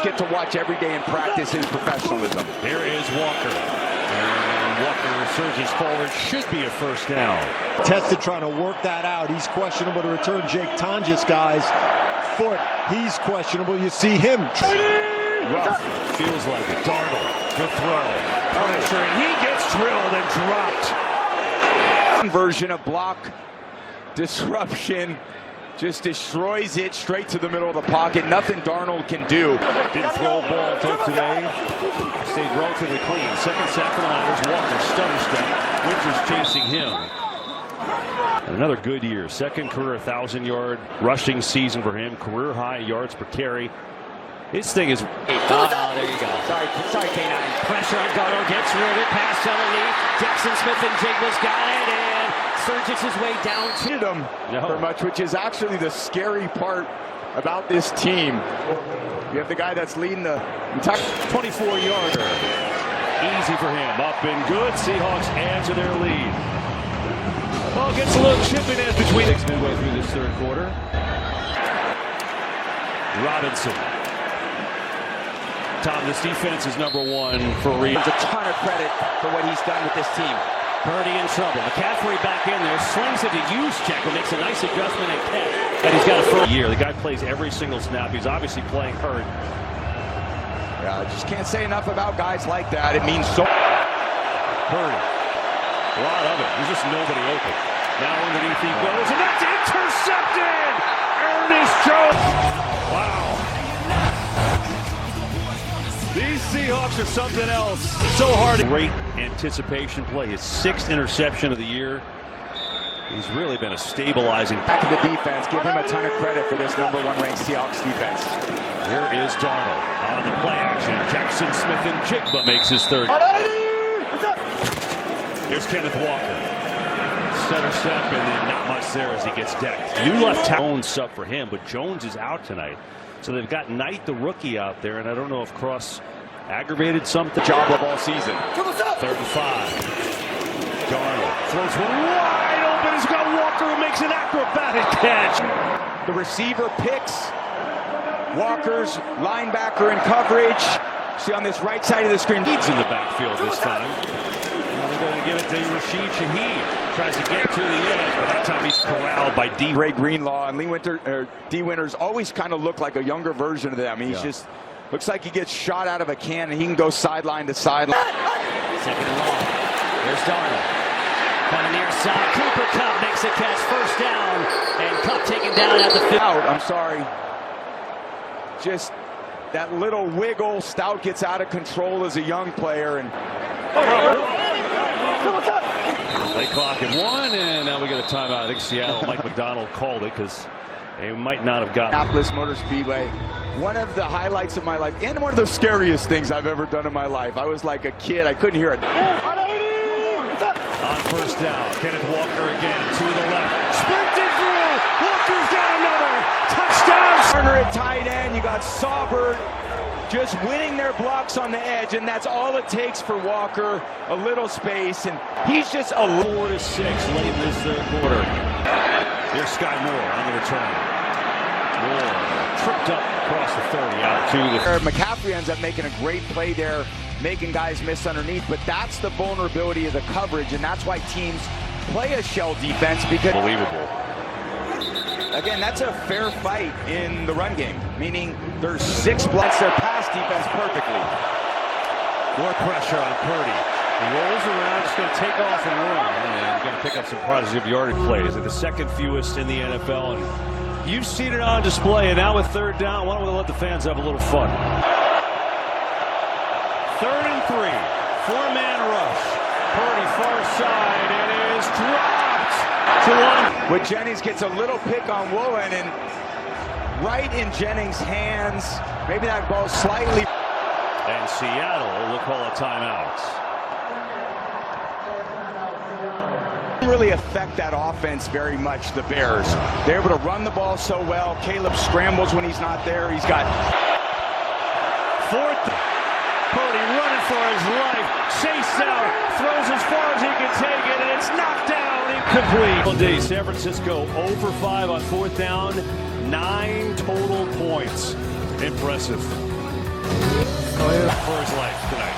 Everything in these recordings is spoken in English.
just get to watch every day in practice his professionalism. Here is Walker. And Walker surges forward. Should be a first down. Tested trying to work that out. He's questionable to return Jake Tonjes, guys. Foot, he's questionable. You see him. Rough. Feels like it. Darnold. Good throw. Pressure, and he gets drilled and dropped. Version of block disruption. Just destroys it straight to the middle of the pocket. Nothing Darnold can do. Didn't throw a ball today. Stayed relatively clean. Second sack for the Niners. Walker stutter step. Winters chasing him. And another good year. Second career 1,000-yard rushing season for him. Career high yards per carry. His thing is. Oh, there you go. Sorry, K9. Pressure on Darnold. Gets rid of it. Pass underneath. Jackson Smith and Jigba's got it. And surges his way down to Him for much, which is actually the scary part about this team. You have the guy that's leading the 24-yarder. Easy for him. Up and good. Seahawks add to their lead. Oh, gets a little chip in it between midway through this third quarter. Robinson. Tom, this defense is #1 for a reason. There's a ton of credit for what he's done with this team. Purdy in trouble. McCaffrey back in there. Slings it to Juszczyk, who makes a nice adjustment and catch. And he's got a first year. The guy plays every single snap. He's obviously playing hurt. Yeah, I just can't say enough about guys like that. It means so. Purdy. A lot of it. There's just nobody open. Now underneath he goes, and that's intercepted! Ernest Jones! Wow. These Seahawks are something else. So hard. Great anticipation play. His 6th interception of the year. He's really been a stabilizing. Back in the defense. Give him a ton of credit for this #1 ranked Seahawks defense. Here is Darnold on the play action. Jackson Smith and Jigba makes his 3rd. Here's Kenneth Walker. Stutter step, and then not much there as he gets decked. New left tackle sub for him, but Jones is out tonight. So they've got Knight, the rookie, out there, and I don't know if Cross aggravated something. Job of all season. 3rd and 5. Darnold throws one wide open. He's got Walker who makes an acrobatic catch. The receiver picks. Walker's linebacker in coverage. See on this right side of the screen. He's in the backfield this time. They're going to give it to Rashid Shaheed. Tries to get to the edge, but that time he's corralled by D. Ray Greenlaw and D. Winters always kind of look like a younger version of them. He's just looks like he gets shot out of a can and he can go sideline to sideline. second and long. There's Darnold. Coming near side. Cooper Kupp makes a catch. First down. And Kupp taken down at the 50. I'm sorry. Just that little wiggle. Stout gets out of control as a young player. And they clock at 1, and now we get a timeout. I think Seattle, Mike McDonald called it because they might not have gotten. Minneapolis Motor Speedway. One of the highlights of my life, and one of the scariest things I've ever done in my life. I was like a kid. I couldn't hear it. On first down, Kenneth Walker again to the left. Sprinted through. Walker's got another touchdown. Turner at tight end. You got Saubert just winning their blocks on the edge, and that's all it takes for Walker. A little space, and he's just a 4-6 late in this third quarter. Here's Sky Moore on the return. Moore tripped up across the 30 out to the. McCaffrey ends up making a great play there, making guys miss underneath, but that's the vulnerability of the coverage, and that's why teams play a shell defense because. Unbelievable. Again, that's a fair fight in the run game, meaning there's 6 blocks their pass defense perfectly. More pressure on Purdy. He rolls around, just going to take off and run, and going to pick up some positive yardage plays. They're the second fewest in the NFL, and you've seen it on display. And now with 3rd down, why don't we let the fans have a little fun? 3rd and 3, 4-man rush. Purdy far side, and is dropped to 1. But Jennings gets a little pick on Woolen, and right in Jennings' hands. Maybe that ball slightly. And Seattle will call a timeout. Really affect that offense very much, the Bears. They're able to run the ball so well. Caleb scrambles when he's not there. He's got 4th. Purdy running for his life. Chase out. Throws as far as he can take it, and it's knocked down. Incomplete. San Francisco 0 for 5 on 4th down. 9 total points. Impressive. For his life tonight.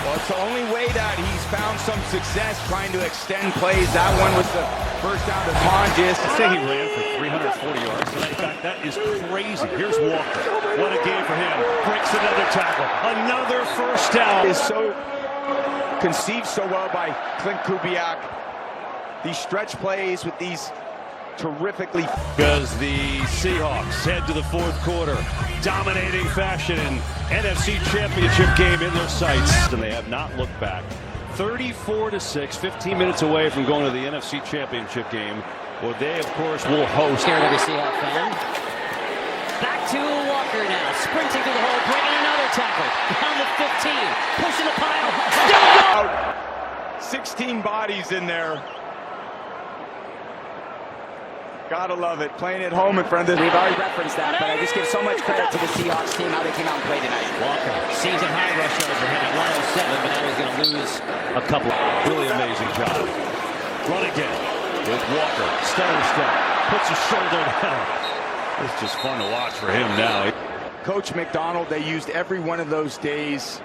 Well, it's the only way that he's found some success trying to extend plays. That one was the first down to Tonjes. I'd say he ran for 340 yards tonight. In fact, that is crazy. Here's Walker. What a game for him. Breaks another tackle. Another first down. Is so conceived so well by Clint Kubiak. These stretch plays with these terrifically. Because the Seahawks head to the fourth quarter, dominating fashion in NFC Championship game in their sights. And they have not looked back. 34-6, 15 minutes away from going to the NFC Championship game. Well, they, of course, will host. Here to the Seahawks fan. Back to Walker now, sprinting to the hole, breaking another tackle. Down to 15, pushing the pile. Out. 16 bodies in there. Gotta love it. Playing at home in front of this. We've already referenced that, but I just give so much credit to the Seahawks team, how they came out and played tonight. Walker, season high rush yards for him at 107, but now he's going to lose a couple. Really amazing job. Run again with Walker. Stutter step. Puts his shoulder down. It's just fun to watch for him now. Coach McDonald, they used every one of those days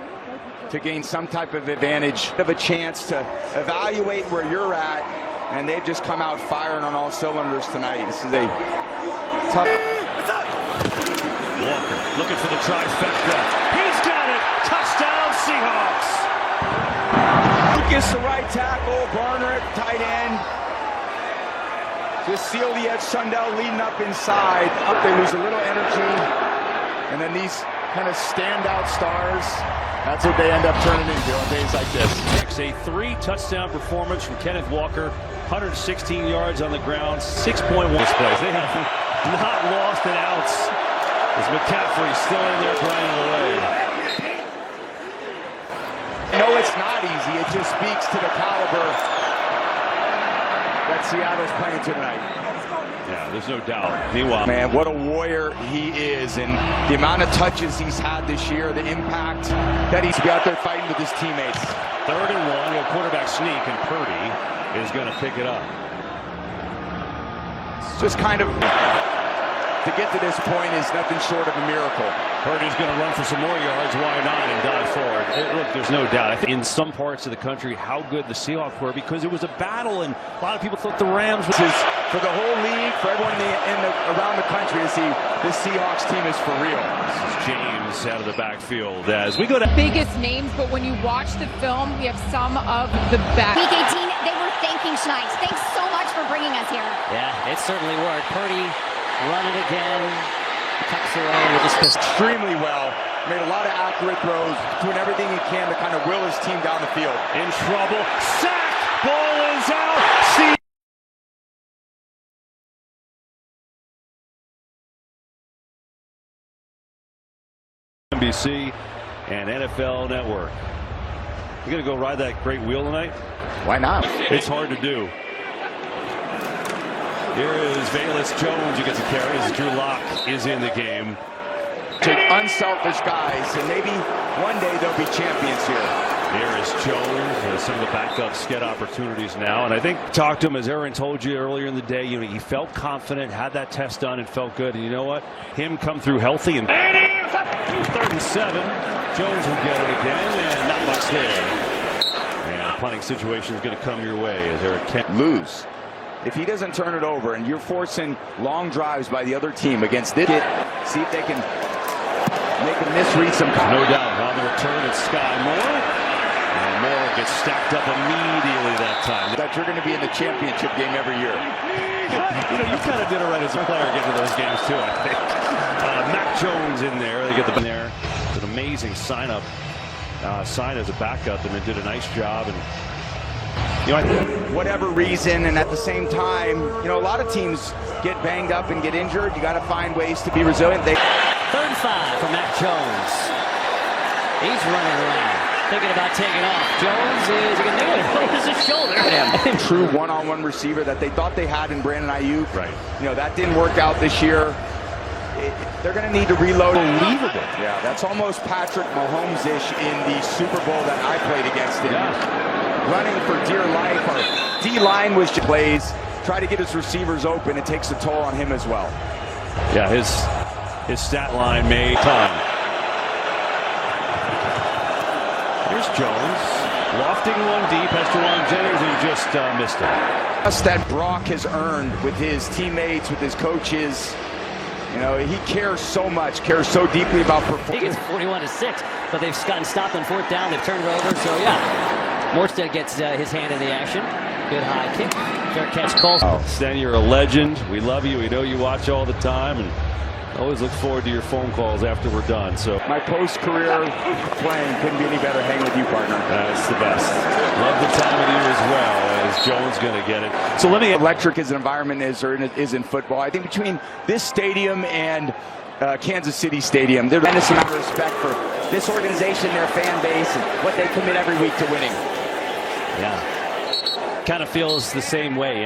to gain some type of advantage, of a chance to evaluate where you're at, and they've just come out firing on all cylinders tonight. This is a tough. Walker looking for the trifecta. He's got it. Touchdown Seahawks. Lucas the right tackle, Barner at tight end. Just seal the edge. Sundell leading up inside. Up they lose a little energy, and then these kind of standout stars. That's what they end up turning into on days like this. A 3-touchdown performance from Kenneth Walker. 116 yards on the ground. 6.1 displays. They have not lost an ounce. As McCaffrey's still in there grinding away. No, it's not easy. It just speaks to the caliber that Seattle's playing tonight. Yeah, there's no doubt. Meanwhile, man, what a warrior he is, and the amount of touches he's had this year, the impact that he's out there fighting with his teammates. 3rd and 1, a quarterback sneak, and Purdy is going to pick it up. It's just kind of, to get to this point is nothing short of a miracle. Purdy's going to run for some more yards. Why not? And dive forward. Look, there's no doubt. I think in some parts of the country, how good the Seahawks were, because it was a battle, and a lot of people thought the Rams was for the whole league, for everyone around the country to see this Seahawks team is for real. This is James out of the backfield as we go to biggest names, but when you watch the film, we have some of the best. Week 18, they were thanking Schneider. Thanks so much for bringing us here. Yeah, it certainly worked. Purdy running again. Tucks away with this extremely well. Made a lot of accurate throws, doing everything he can to kind of will his team down the field. In trouble. Sack! Ball is out. NBC and NFL Network. You gonna go ride that great wheel tonight? Why not? It's hard to do. Here is Velus Jones who gets a carry as Drew Lock is in the game. To unselfish guys, and maybe one day they'll be champions here. Here is Jones. Some of the backups get opportunities now, and I think talked to him, as Aaron told you earlier in the day. You know, he felt confident, had that test done, and felt good. And you know what? Him come through healthy and 3rd and 7. Jones will get it again, and not much there. And a punting situation is going to come your way as Eric Kent lose. If he doesn't turn it over, and you're forcing long drives by the other team against this, see if they can make him misread some. No doubt on the return, it's Sky Moore, and Moore gets stacked up immediately that time. That you're going to be in the championship game every year. You know, you kind of did it right as a player getting to those games too, I think. Mac Jones in there. They get the there. It's an amazing sign as a backup, and then did a nice job. And you know, whatever reason, and at the same time, you know, a lot of teams get banged up and get injured. You got to find ways to be resilient. 3rd and 5 for Mac Jones. He's running around, thinking about taking off. Jones is going to do it. It's his shoulder. True one-on-one receiver that they thought they had in Brandon Ayuk. Right. You know, that didn't work out this year. They're going to need to reload. Unbelievable. Yeah, that's almost Patrick Mahomes-ish in the Super Bowl that I played against him. Yeah. Running for dear life. Our D-line was just plays. Try to get his receivers open. It takes a toll on him as well. Yeah, his stat line made time. Here's Jones. Lofting one deep, has to run Jennings and just missed it. Trust that Brock has earned with his teammates, with his coaches. You know, he cares so much, cares so deeply about performance. He gets 41-6, but they've gotten stopped on fourth down. They've turned it over, so yeah. Morstead gets his hand in the action. Good high kick. Fair catch call. Stan, you're a legend. We love you. We know you watch all the time, and always look forward to your phone calls after we're done. So my post-career playing couldn't be any better hanging with you, partner. That's the best. Love the time with you as well, as Jones going to get it. So let me. Electric as an environment is in football. I think between this stadium and Kansas City Stadium, there's a tremendous amount of respect for this organization, their fan base, and what they commit every week to winning. Yeah. Kind of feels the same way.